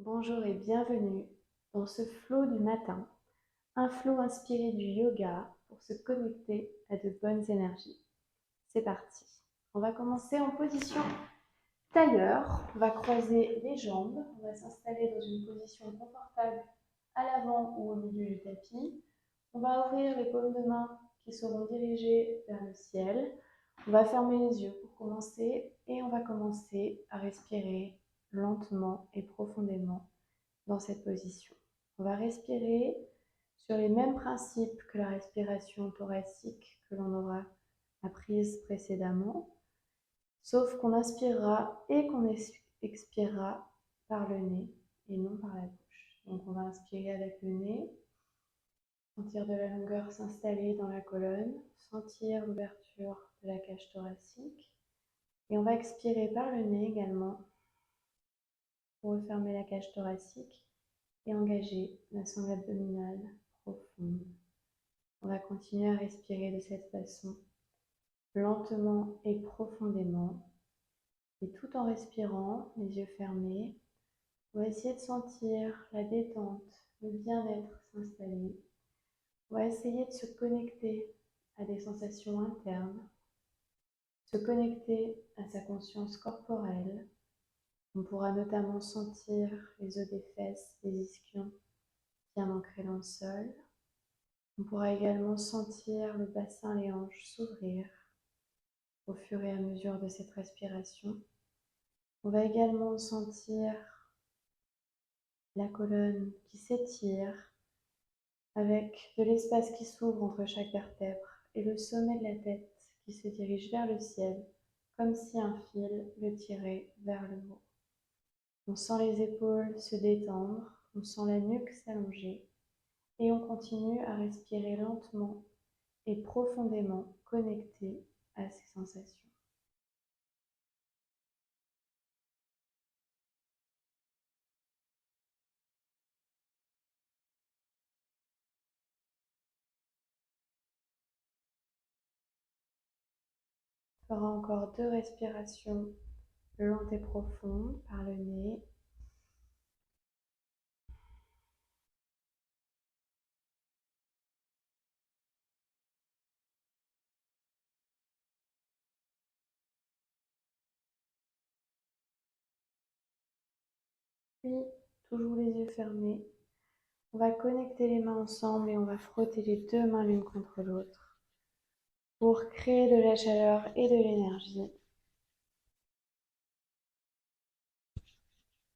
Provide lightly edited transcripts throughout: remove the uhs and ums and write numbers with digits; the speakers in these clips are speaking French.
Bonjour et bienvenue dans ce flow du matin, un flow inspiré du yoga pour se connecter à de bonnes énergies. C'est parti. On va commencer en position tailleur. On va croiser les jambes. On va s'installer dans une position confortable à l'avant ou au milieu du tapis. On va ouvrir les paumes de main qui seront dirigées vers le ciel. On va fermer les yeux pour commencer et on va commencer à respirer lentement et profondément dans cette position. On va respirer sur les mêmes principes que la respiration thoracique que l'on aura apprise précédemment, sauf qu'on inspirera et qu'on expirera par le nez et non par la bouche. Donc on va inspirer avec le nez, sentir de la longueur s'installer dans la colonne, sentir l'ouverture de la cage thoracique, et on va expirer par le nez également pour refermer la cage thoracique et engager la sangle abdominale profonde. On va continuer à respirer de cette façon, lentement et profondément. Et tout en respirant, les yeux fermés, on va essayer de sentir la détente, le bien-être s'installer. On va essayer de se connecter à des sensations internes, se connecter à sa conscience corporelle. On pourra notamment sentir les os des fesses, les ischions bien ancrés dans le sol. On pourra également sentir le bassin, les hanches s'ouvrir au fur et à mesure de cette respiration. On va également sentir la colonne qui s'étire avec de l'espace qui s'ouvre entre chaque vertèbre et le sommet de la tête qui se dirige vers le ciel comme si un fil le tirait vers le haut. On sent les épaules se détendre, on sent la nuque s'allonger et on continue à respirer lentement et profondément connecté à ces sensations. On fera encore 2 respirations lentes et profondes par le nez. Puis, toujours les yeux fermés, on va connecter les mains ensemble et on va frotter les 2 mains l'une contre l'autre pour créer de la chaleur et de l'énergie.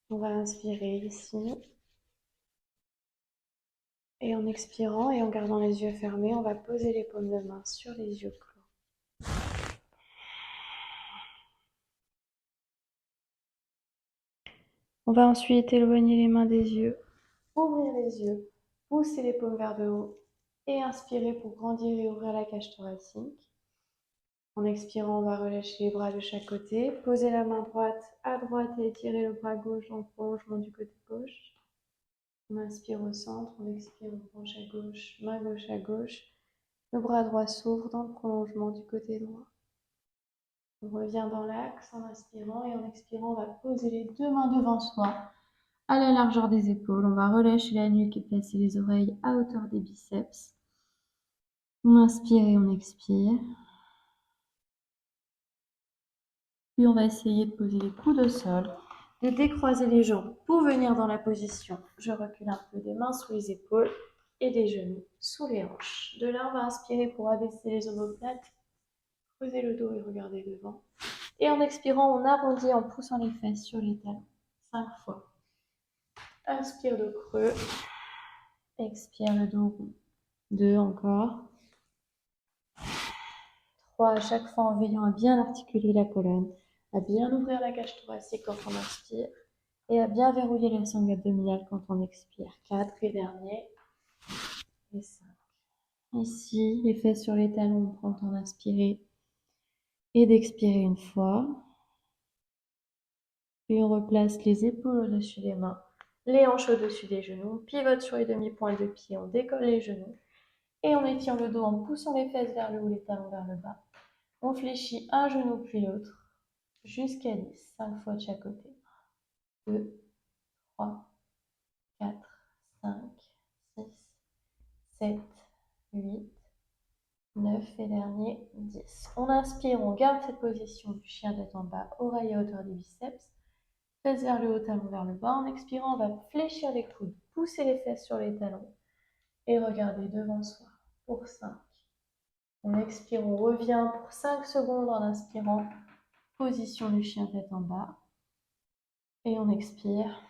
On va inspirer ici. Et en expirant et en gardant les yeux fermés, on va poser les paumes de main sur les yeux clos. On va ensuite éloigner les mains des yeux, ouvrir les yeux, pousser les paumes vers le haut et inspirer pour grandir et ouvrir la cage thoracique. En expirant, on va relâcher les bras de chaque côté, poser la main droite à droite et étirer le bras gauche en prolongement du côté gauche. On inspire au centre, on expire, on penche à gauche, main gauche à gauche. Le bras droit s'ouvre dans le prolongement du côté droit. On revient dans l'axe en inspirant et en expirant, on va poser les 2 mains devant soi à la largeur des épaules. On va relâcher la nuque et placer les oreilles à hauteur des biceps. On inspire et on expire. Puis on va essayer de poser les coudes au sol, de décroiser les jambes pour venir dans la position. Je recule un peu des mains sous les épaules et des genoux sous les hanches. De là, on va inspirer pour abaisser les omoplates, creuser le dos et regarder devant. Et en expirant, on arrondit en poussant les fesses sur les talons. 5 fois. Inspire le creux. Expire le dos rond. 2 encore. 3 à chaque fois en veillant à bien articuler la colonne, à bien ouvrir la cage thoracique quand on inspire et à bien verrouiller la sangle abdominale quand on expire. 4 et dernier. Et 5. Ici, les fesses sur les talons, on prend le temps d'inspirer et d'expirer une fois. Puis on replace les épaules au-dessus des mains, les hanches au-dessus des genoux, on pivote sur les demi-pointes de pied, on décolle les genoux et on étire le dos en poussant les fesses vers le haut, les talons vers le bas. On fléchit un genou puis l'autre jusqu'à 10, 5 fois de chaque côté. 2, 3, 4, 5, 6, 7, 8, 9 et dernier, 10. On inspire, on garde cette position du chien tête en bas, oreille à hauteur des biceps, fesses vers le haut, talons vers le bas. En expirant, on va fléchir les coudes, pousser les fesses sur les talons et regarder devant soi pour 5. On expire, on revient pour 5 secondes en inspirant, position du chien tête en bas. Et on expire.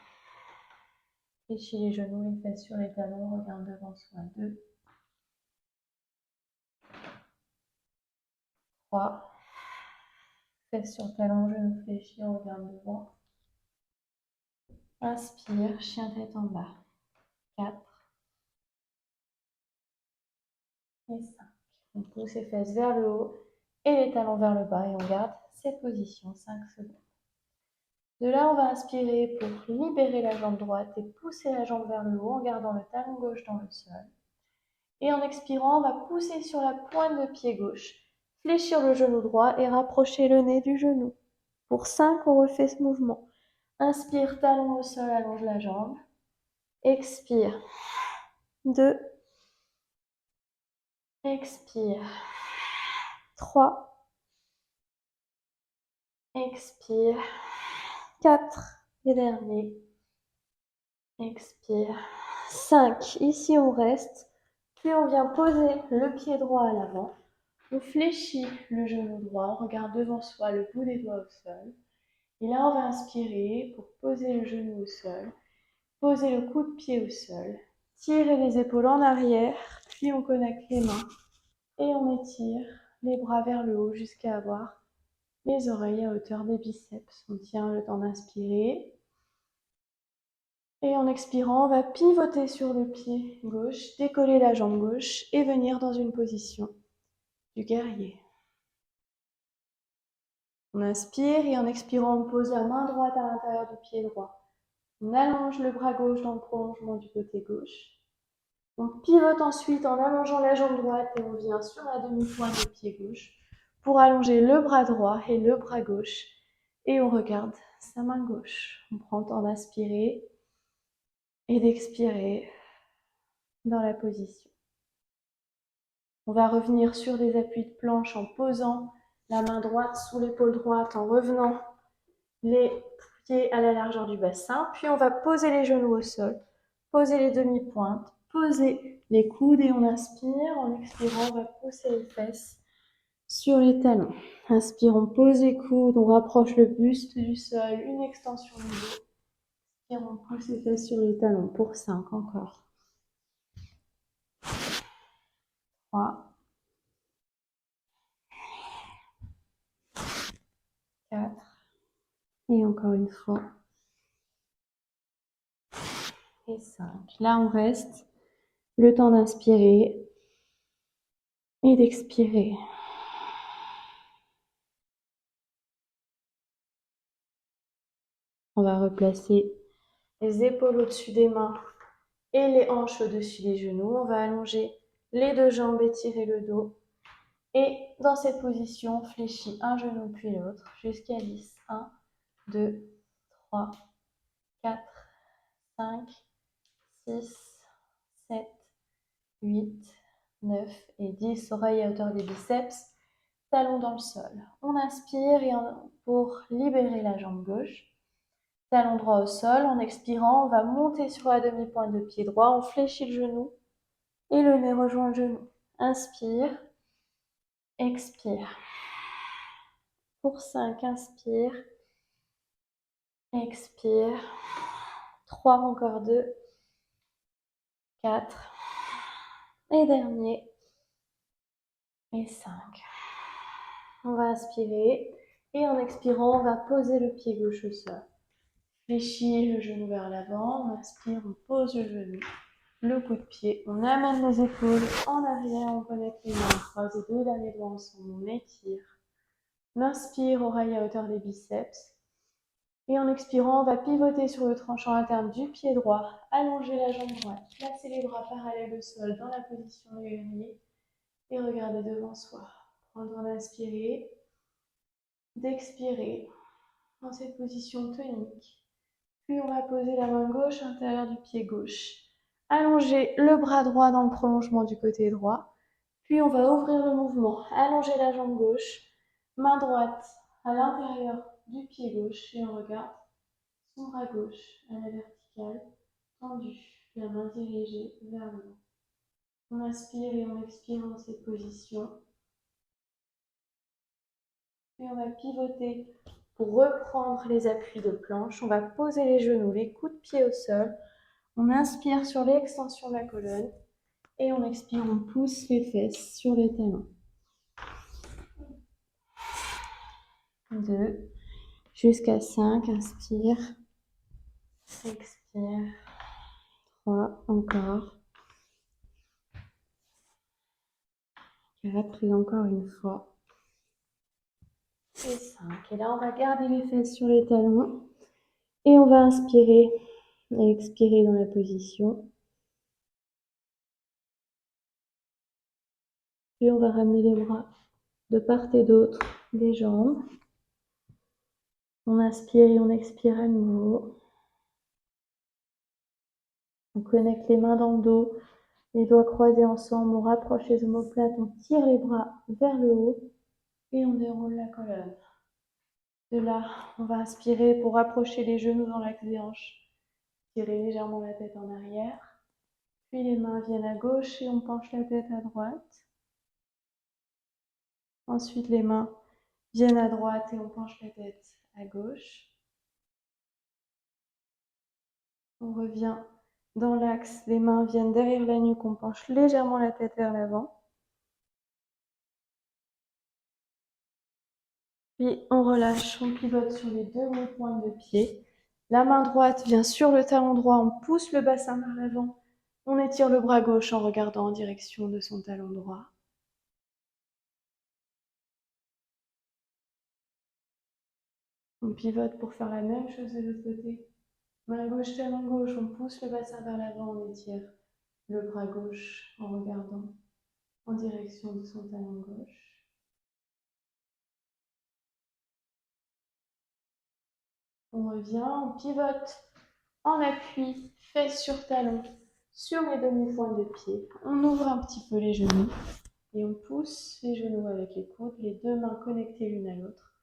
Fléchis les genoux, les fesses sur les talons, regarde devant soi. 2, 3, fesses sur talons, genoux fléchis, on regarde devant. Inspire, chien tête en bas. 4 et 5. On pousse les fesses vers le haut et les talons vers le bas et on garde cette position 5 secondes. De là, on va inspirer pour libérer la jambe droite et pousser la jambe vers le haut en gardant le talon gauche dans le sol. Et en expirant, on va pousser sur la pointe de pied gauche, fléchir le genou droit et rapprocher le nez du genou. Pour 5, on refait ce mouvement. Inspire, talon au sol, allonge la jambe. Expire. 2. Expire. 3. Expire. 4. Et dernier. Expire. 5. Ici, on reste. Puis, on vient poser le pied droit à l'avant. On fléchit le genou droit. On regarde devant soi le bout des doigts au sol. Et là, on va inspirer pour poser le genou au sol. Poser le coup de pied au sol. Tirer les épaules en arrière. Puis, on connecte les mains. Et on étire les bras vers le haut jusqu'à avoir les oreilles à hauteur des biceps. On tient le temps d'inspirer. Et en expirant, on va pivoter sur le pied gauche, décoller la jambe gauche et venir dans une position du guerrier. On inspire et en expirant, on pose la main droite à l'intérieur du pied droit. On allonge le bras gauche dans le prolongement du côté gauche. On pivote ensuite en allongeant la jambe droite et on vient sur la demi-pointe du pied gauche pour allonger le bras droit et le bras gauche. Et on regarde sa main gauche. On prend le temps d'inspirer et d'expirer dans la position. On va revenir sur des appuis de planche en posant la main droite sous l'épaule droite, en revenant les pieds à la largeur du bassin. Puis on va poser les genoux au sol, poser les demi-pointes, poser les coudes et on inspire. En expirant, on va pousser les fesses sur les talons. Inspire, on pose les coudes, on rapproche le buste du sol, une extension du dos. Expire, on pousse les fesses sur les talons pour 5 encore. 3, 4, et encore une fois. Et 5. Là, on reste le temps d'inspirer et d'expirer. On va replacer les épaules au-dessus des mains et les hanches au-dessus des genoux. On va allonger les deux jambes, étirer le dos. Et dans cette position, on fléchit un genou puis l'autre jusqu'à 10. 1, 2, 3, 4, 5, 6, 7, 8, 9 et 10. Oreilles à hauteur des biceps, talons dans le sol. On inspire et pour libérer la jambe gauche. Talon droit au sol. En expirant, on va monter sur la demi-pointe de pied droit. On fléchit le genou et le nez rejoint le genou. Inspire. Expire. Pour 5, inspire. Expire. 3, encore 2. 4. Et dernier. Et 5. On va inspirer. Et en expirant, on va poser le pied gauche au sol. Fléchis le genou vers l'avant. On inspire, on pose le genou. Le coup de pied, on amène les épaules en arrière, on connecte les mains, on croise les deux derniers doigts ensemble, on étire. On inspire, oreille à hauteur des biceps. Et en expirant, on va pivoter sur le tranchant interne du pied droit, allonger la jambe droite, placer les bras parallèles au sol dans la position du guerrier et regarder devant soi. Prendre d'inspirer, d'expirer dans cette position tonique. Puis on va poser la main gauche à l'intérieur du pied gauche. Allonger le bras droit dans le prolongement du côté droit. Puis on va ouvrir le mouvement. Allonger la jambe gauche. Main droite à l'intérieur du pied gauche. Et on regarde son bras gauche à la verticale, tendu. La main dirigée vers le haut. On inspire et on expire dans cette position. Puis on va pivoter pour reprendre les appuis de planche. On va poser les genoux, les coudes de pied au sol. On inspire sur l'extension de la colonne. Et on expire, on pousse les fesses sur les talons. 2, jusqu'à 5, inspire. Expire. 3, encore. 4, et encore une fois. Et 5. Et là, on va garder les fesses sur les talons. Et on va inspirer et expirer dans la position. Puis on va ramener les bras de part et d'autre des jambes. On inspire et on expire à nouveau. On connecte les mains dans le dos, les doigts croisés ensemble. On rapproche les omoplates, on tire les bras vers le haut et on déroule la colonne. De là, on va inspirer pour rapprocher les genoux dans l'axe des hanches. Tirer légèrement la tête en arrière. Puis les mains viennent à gauche et on penche la tête à droite. Ensuite, les mains viennent à droite et on penche la tête à gauche. On revient dans l'axe, les mains viennent derrière la nuque, on penche légèrement la tête vers l'avant. Puis on relâche, on pivote sur les deux pointes de pied. La main droite vient sur le talon droit, on pousse le bassin vers l'avant. On étire le bras gauche en regardant en direction de son talon droit. On pivote pour faire la même chose de l'autre côté. Main gauche, talon gauche, on pousse le bassin vers l'avant, on étire le bras gauche en regardant en direction de son talon gauche. On revient, on pivote en appui, fesses sur talon, sur les demi-pointes de pied. On ouvre un petit peu les genoux et on pousse les genoux avec les coudes, les deux mains connectées l'une à l'autre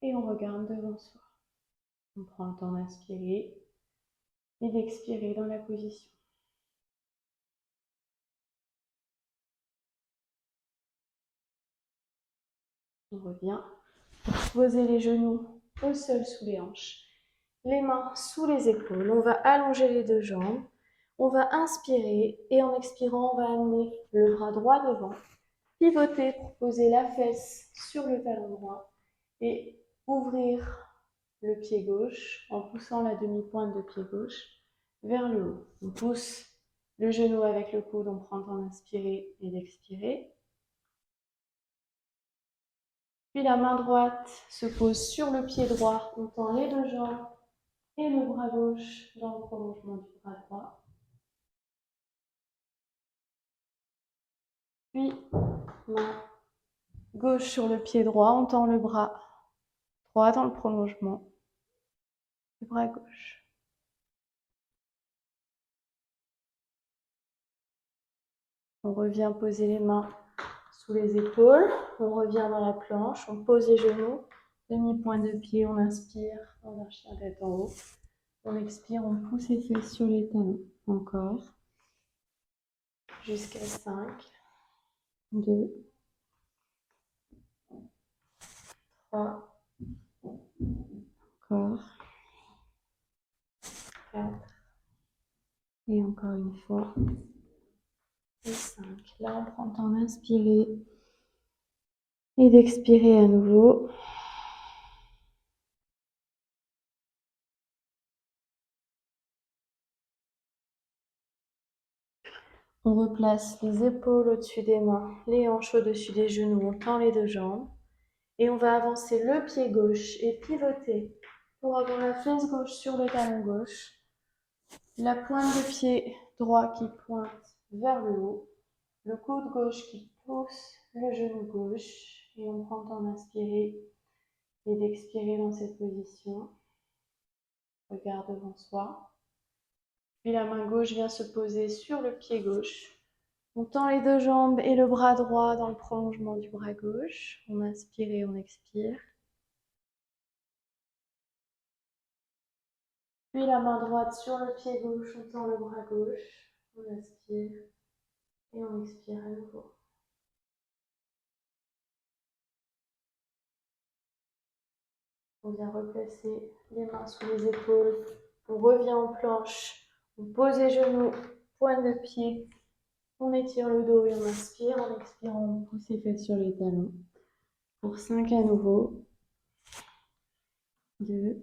et on regarde devant soi. On prend le temps d'inspirer et d'expirer dans la position. On revient, poser les genoux au sol sous les hanches, les mains sous les épaules. On va allonger les deux jambes. On va inspirer et en expirant, on va amener le bras droit devant. Pivoter pour poser la fesse sur le talon droit et ouvrir le pied gauche en poussant la demi-pointe de pied gauche vers le haut. On pousse le genou avec le coude, on prend le temps d'inspirer et d'expirer. Puis la main droite se pose sur le pied droit, on tend les deux jambes et le bras gauche dans le prolongement du bras droit. Puis main gauche sur le pied droit, on tend le bras droit dans le prolongement du bras gauche. On revient poser les mains sous les épaules, on revient dans la planche, on pose les genoux, demi-pointe de pied, on inspire, on a un chien tête en haut. On expire, on pousse les fesses sur les talons. Encore. Jusqu'à 5, 2, 3, encore. 4, et encore une fois. Et 5. Là, on prend le temps d'inspirer et d'expirer à nouveau. On replace les épaules au-dessus des mains, les hanches au-dessus des genoux, on tend les deux jambes. Et on va avancer le pied gauche et pivoter pour avoir la fesse gauche sur le talon gauche. La pointe de pied droit qui pointe vers le haut. Le coude gauche qui pousse le genou gauche. Et on prend le temps d'inspirer et d'expirer dans cette position. regard devant soi. Puis la main gauche vient se poser sur le pied gauche. On tend les deux jambes et le bras droit dans le prolongement du bras gauche. On inspire et on expire. Puis la main droite sur le pied gauche, on tend le bras gauche. On inspire et on expire à nouveau. On vient replacer les mains sous les épaules. On revient en planche. On pose les genoux, pointe de pied. On étire le dos et on inspire. En expirant, on pousse les fesses sur les talons. Pour 5 à nouveau. 2,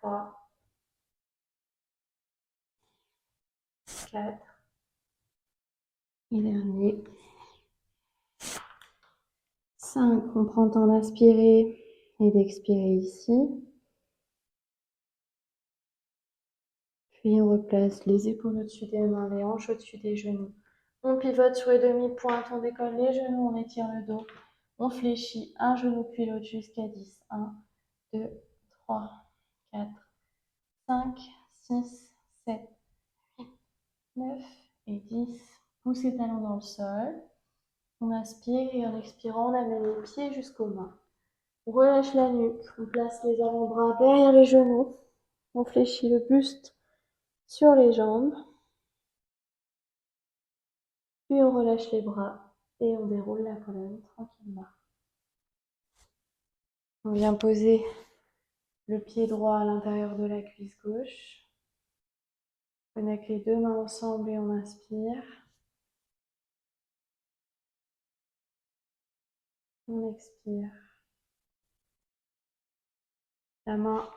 3, 4. Et dernier. 5. On prend le temps d'inspirer et d'expirer ici. Puis on replace les épaules au-dessus des mains, les hanches au-dessus des genoux. On pivote sur les demi-pointes, on décolle les genoux, on étire le dos. On fléchit un genou puis l'autre jusqu'à 10. 1, 2, 3, 4, 5, 6, 7, 8, 9 et 10. Pousse les talons dans le sol. On inspire et en expirant, on amène les pieds jusqu'aux mains. On relâche la nuque, on place les avant-bras derrière les genoux. On fléchit le buste sur les jambes. Puis on relâche les bras et on déroule la colonne tranquillement. On vient poser le pied droit à l'intérieur de la cuisse gauche. On connecte les deux mains ensemble et on inspire. On expire. La main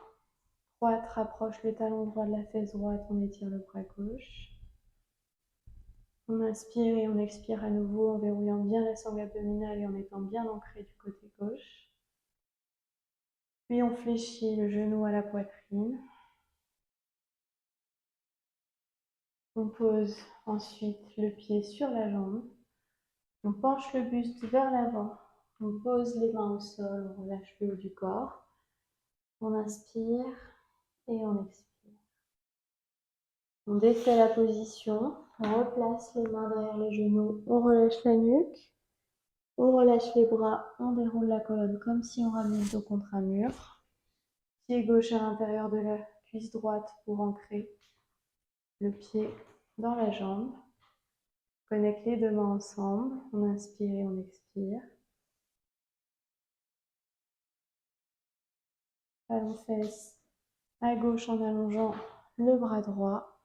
droite rapproche le talon droit de la fesse droite, on étire le bras gauche. On inspire et on expire à nouveau en verrouillant bien la sangle abdominale et en étant bien ancré du côté gauche. Puis on fléchit le genou à la poitrine. On pose ensuite le pied sur la jambe. On penche le buste vers l'avant. On pose les mains au sol, on relâche le haut du corps. On inspire et on expire. On défait la position, on replace les mains derrière les genoux, on relâche la nuque, on relâche les bras, on déroule la colonne comme si on ramenait le dos contre un mur. Pied gauche à l'intérieur de la cuisse droite pour ancrer le pied dans la jambe. On connecte les deux mains ensemble, on inspire et on expire. Talon fesse à gauche en allongeant le bras droit.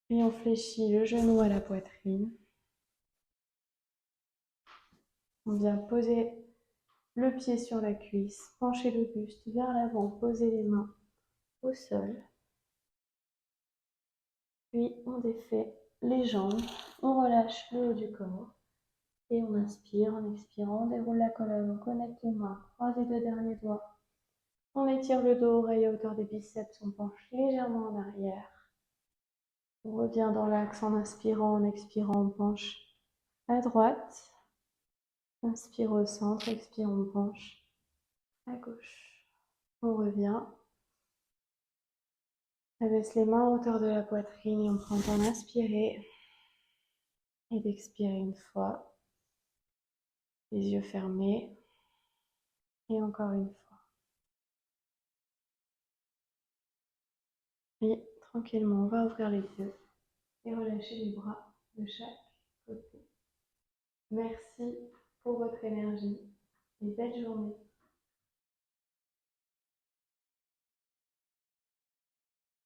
Puis on fléchit le genou à la poitrine. On vient poser le pied sur la cuisse, pencher le buste vers l'avant, poser les mains au sol. Puis on défait les jambes, on relâche le haut du corps. Et on inspire, en expirant, on déroule la colonne, on connecte les mains, croise les deux derniers doigts. On étire le dos, oreille à hauteur des biceps, on penche légèrement en arrière. On revient dans l'axe en inspirant, en expirant, on penche à droite. Inspire au centre, expire, on penche à gauche. On revient. On abaisse les mains à hauteur de la poitrine et on prend le temps d'inspirer et d'expirer une fois. Les yeux fermés. Et encore une fois. Et tranquillement, on va ouvrir les yeux et relâcher les bras de chaque côté. Merci pour votre énergie et belle journée.